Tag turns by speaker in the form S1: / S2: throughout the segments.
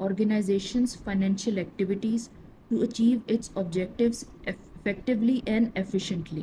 S1: organizations financial activities to achieve its objectives effectively and efficiently।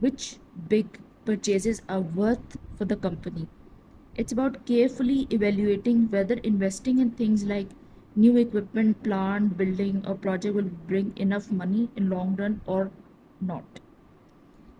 S1: which big purchases are worth for the company. It's about carefully evaluating whether investing in things like new equipment, plant, building, or project will bring enough money in long run or not.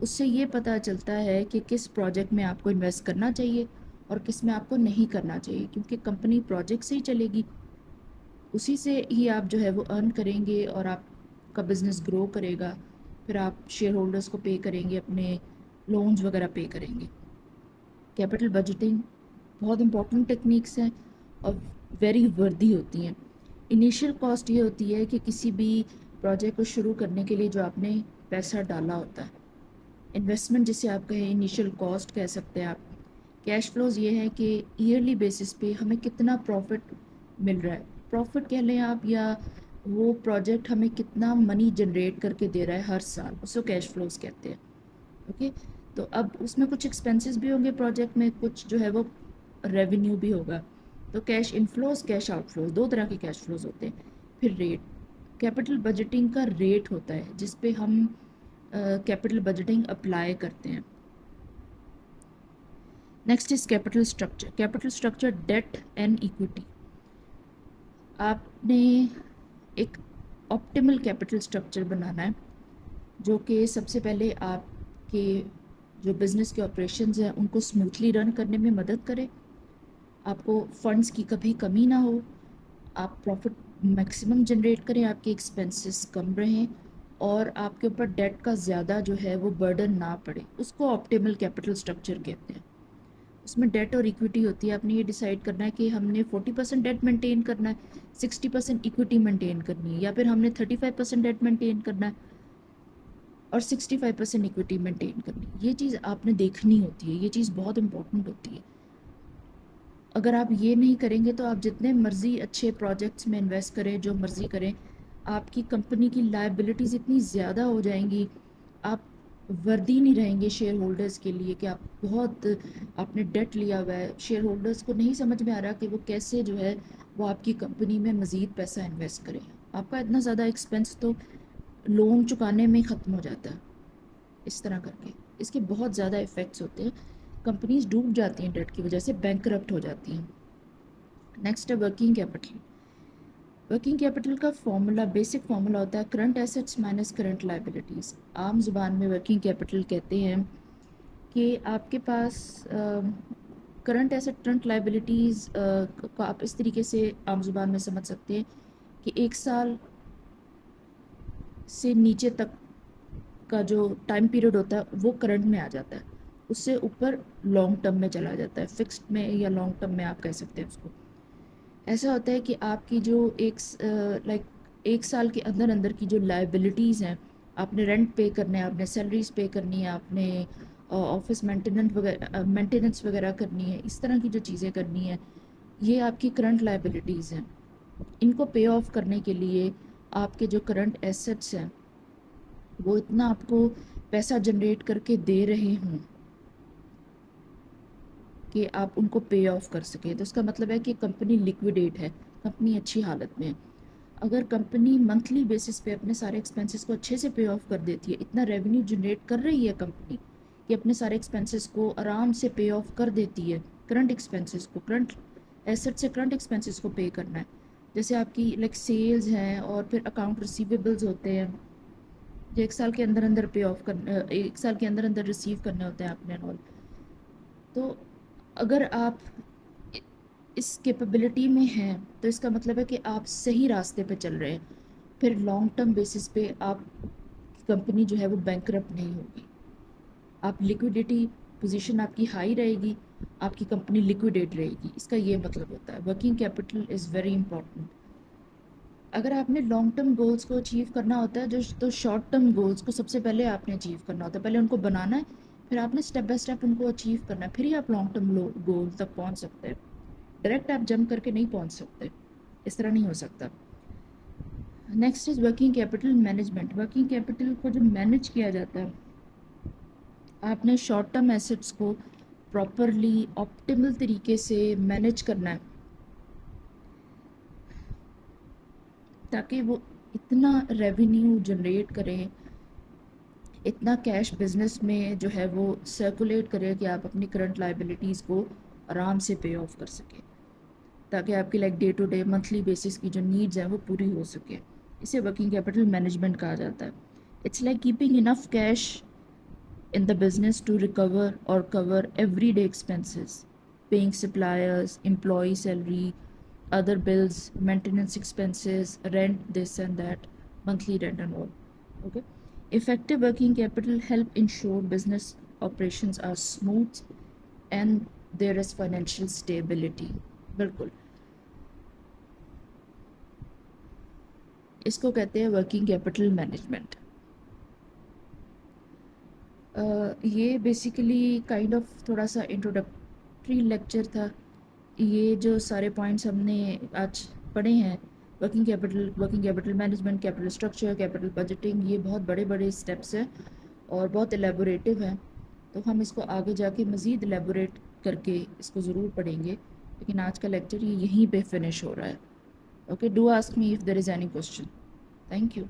S1: اس سے یہ پتہ چلتا ہے کہ کس project میں آپ کو انویسٹ کرنا چاہیے اور کس میں آپ کو نہیں کرنا چاہیے، کیونکہ کمپنی پروجیکٹ سے ہی چلے گی، اسی سے ہی آپ جو ہے وہ ارن کریں گے اور آپ کا بزنس گرو کرے گا، پھر آپ شیئر ہولڈرز کو پے کریں گے، اپنے لونز وغیرہ پے کریں گے۔ کیپٹل بجٹنگ بہت امپورٹنٹ ٹیکنیکس ہیں اور ویری وردی ہوتی ہیں۔ انیشیل کاسٹ یہ ہوتی ہے کہ کسی بھی پروجیکٹ کو شروع کرنے کے لیے جو آپ نے پیسہ ڈالا ہوتا ہے، انویسٹمنٹ جسے آپ کہیں، انیشیل کاسٹ کہہ سکتے ہیں آپ۔ کیش فلوز یہ ہے کہ ایئرلی بیسس پہ ہمیں کتنا پروفٹ مل رہا ہے، پروفٹ کہہ لیں آپ، یا وہ پروجیکٹ ہمیں کتنا منی جنریٹ کر کے دے رہا ہے ہر سال، اس کو کیش فلوز کہتے ہیں۔ اوکے، تو اب اس میں کچھ ایکسپینسز بھی ہوں گے پروجیکٹ میں، کچھ جو ہے وہ ریونیو بھی ہوگا، تو cash inflows cash out flows, دو طرح کے کیش فلوز ہوتے ہیں۔ پھر ریٹ، کیپٹل بجٹنگ کا ریٹ ہوتا ہے جس پہ ہم کیپٹل بجٹنگ اپلائی کرتے ہیں۔ Next is capital structure. Capital structure debt and equity, آپ نے ایک آپٹیمل کیپٹل اسٹرکچر بنانا ہے جو کہ سب سے پہلے آپ کے جو بزنس کے آپریشنز ہیں ان کو اسموتھلی رن کرنے میں مدد کرے، آپ کو فنڈز کی کبھی کمی نہ ہو، آپ پروفٹ میکسیمم جنریٹ کریں، آپ کے ایکسپینسز کم رہیں اور آپ کے اوپر ڈیٹ کا زیادہ جو ہے وہ برڈن نہ پڑے، اس کو آپٹیمل کیپٹل اسٹرکچر کہتے ہیں۔ اس میں ڈیٹ اور ایکویٹی ہوتی ہے، آپ نے یہ ڈیسائیڈ کرنا ہے کہ ہم نے 40% ڈیٹ مینٹین کرنا ہے، 60% ایکویٹی مینٹین کرنی ہے، یا پھر ہم نے 35% ڈیٹ مینٹین کرنا ہے اور 65% ایکویٹی مینٹین کرنی ہے۔ یہ چیز آپ نے دیکھنی ہوتی ہے، یہ چیز بہت امپورٹنٹ ہوتی ہے۔ اگر آپ یہ نہیں کریں گے تو آپ جتنے مرضی اچھے پروجیکٹس میں انویسٹ کریں، جو مرضی کریں، آپ کی کمپنی کی لائبلٹیز اتنی زیادہ ہو جائیں گی، آپ وردی نہیں رہیں گے شیئر ہولڈرز کے لیے کہ آپ بہت آپ نے ڈیٹ لیا ہوا ہے، شیئر ہولڈرز کو نہیں سمجھ میں آ رہا کہ وہ کیسے جو ہے وہ آپ کی کمپنی میں مزید پیسہ انویسٹ کریں۔ آپ کا اتنا زیادہ ایکسپینس تو لون چکانے میں ختم ہو جاتا ہے اس طرح کر کے۔ اس کے بہت زیادہ ایفیکٹس ہوتے ہیں، کمپنیز ڈوب جاتی ہیں ڈیٹ کی وجہ سے، بینک کرپٹ ہو جاتی ہیں۔ نیکسٹ ہے ورکنگ کیپٹل۔ ورکنگ کیپٹل کا فارمولا، بیسک فارمولا ہوتا ہے current assets minus current liabilities. عام زبان میں ورکنگ کیپٹل کہتے ہیں کہ آپ کے پاس کرنٹ ایسٹ کرنٹ لائبلٹیز کو آپ اس طریقے سے عام زبان میں سمجھ سکتے ہیں کہ ایک سال سے نیچے تک کا جو ٹائم پیریڈ ہوتا ہے وہ کرنٹ میں آ جاتا ہے، اس سے اوپر لانگ ٹرم میں چلا جاتا ہے، فکسڈ میں یا لانگ ٹرم میں آپ کہہ سکتے ہیں اس کو۔ ایسا ہوتا ہے کہ آپ کی جو ایک سال کے اندر اندر کی جو لائبلٹیز ہیں، آپ نے رینٹ پے کرنا ہے، آپ نے سیلریز پے کرنی ہے، آپ نے آفس مینٹیننس وغیرہ کرنی ہے، اس طرح کی جو چیزیں کرنی ہیں، یہ آپ کی کرنٹ لائبلٹیز ہیں۔ ان کو پے آف کرنے کے لیے آپ کے جو کرنٹ ایسٹس ہیں وہ اتنا آپ کو پیسہ جنریٹ کر کے دے رہے ہوں کہ آپ ان کو پے آف کر سکیں، تو اس کا مطلب ہے کہ کمپنی لیکویڈیٹ ہے، کمپنی اچھی حالت میں ہے۔ اگر کمپنی منتھلی بیسس پہ اپنے سارے ایکسپینسز کو اچھے سے پے آف کر دیتی ہے، اتنا ریونیو جنریٹ کر رہی ہے کمپنی کہ اپنے سارے ایکسپینسز کو آرام سے پے آف کر دیتی ہے، کرنٹ ایکسپینسز کو، کرنٹ ایسٹ سے کرنٹ ایکسپینسز کو پے کرنا ہے، جیسے آپ کی سیلز ہیں اور پھر اکاؤنٹ ریسیویبلز ہوتے ہیں جو ایک سال کے اندر اندر پے آف کرنا، ایک سال کے اندر اندر ریسیو کرنے ہوتے ہیں آپ نے اور۔ تو اگر آپ اس کیپیبلٹی میں ہیں تو اس کا مطلب ہے کہ آپ صحیح راستے پہ چل رہے ہیں، پھر لانگ ٹرم بیسس پہ آپ کمپنی جو ہے وہ بینک کرپٹ نہیں ہوگی، آپ لیکوڈیٹی پوزیشن آپ کی ہائی رہے گی، آپ کی کمپنی لیکوڈیٹ رہے گی، اس کا یہ مطلب ہوتا ہے۔ Working capital is very important. اگر آپ نے لانگ ٹرم گولز کو اچیو کرنا ہوتا ہے تو شارٹ ٹرم گولز کو سب سے پہلے آپ نے اچیو کرنا ہوتا ہے، پہلے ان کو بنانا ہے، پھر آپ نے اسٹیپ بائی اسٹیپ ان کو اچیو کرنا ہے، پھر ہی آپ لانگ ٹرم گول تک پہنچ سکتے ہیں۔ ڈائریکٹ آپ جمپ کر کے نہیں پہنچ سکتے، اس طرح نہیں ہو سکتا۔ Next is working capital management. Working capital کو جو مینج کیا جاتا ہے، آپ نے شارٹ ٹرم ایسٹس کو پراپرلی آپٹیمل طریقے سے مینج کرنا ہے تاکہ وہ اتنا ریونیو جنریٹ کریں، اتنا کیش بزنس میں جو ہے وہ سرکولیٹ کرے کہ آپ اپنی کرنٹ لائبلٹیز کو آرام سے پے آف کر سکیں، تاکہ آپ کی day to day monthly basis کی جو نیڈز ہیں وہ پوری ہو سکے۔ اسے ورکنگ کیپٹل مینجمنٹ کہا جاتا ہے۔ It's like keeping enough cash in the business to recover or cover everyday expenses, paying suppliers, employee salary, other bills, maintenance expenses, rent, this and that, monthly rent and all. Okay. Effective working capital help ensure business operations are smooth and there is financial stability. بالکل اس کو کہتے ہیں working capital management. یہ basically kind of تھوڑا سا introductory lecture تھا. یہ جو سارے پوائنٹس ہم نے آج پڑھے ہیں، working capital management, capital structure, capital budgeting, یہ بہت بڑے بڑے اسٹیپس ہیں اور بہت ایلیبوریٹو ہیں. تو ہم اس کو آگے جا کے مزید ایلیبوریٹ کر کے اس کو ضرور پڑھیں گے، لیکن آج کا لیکچر یہ یہیں پہ فنش ہو رہا ہے. Okay, do ask me if there is any question. Thank you.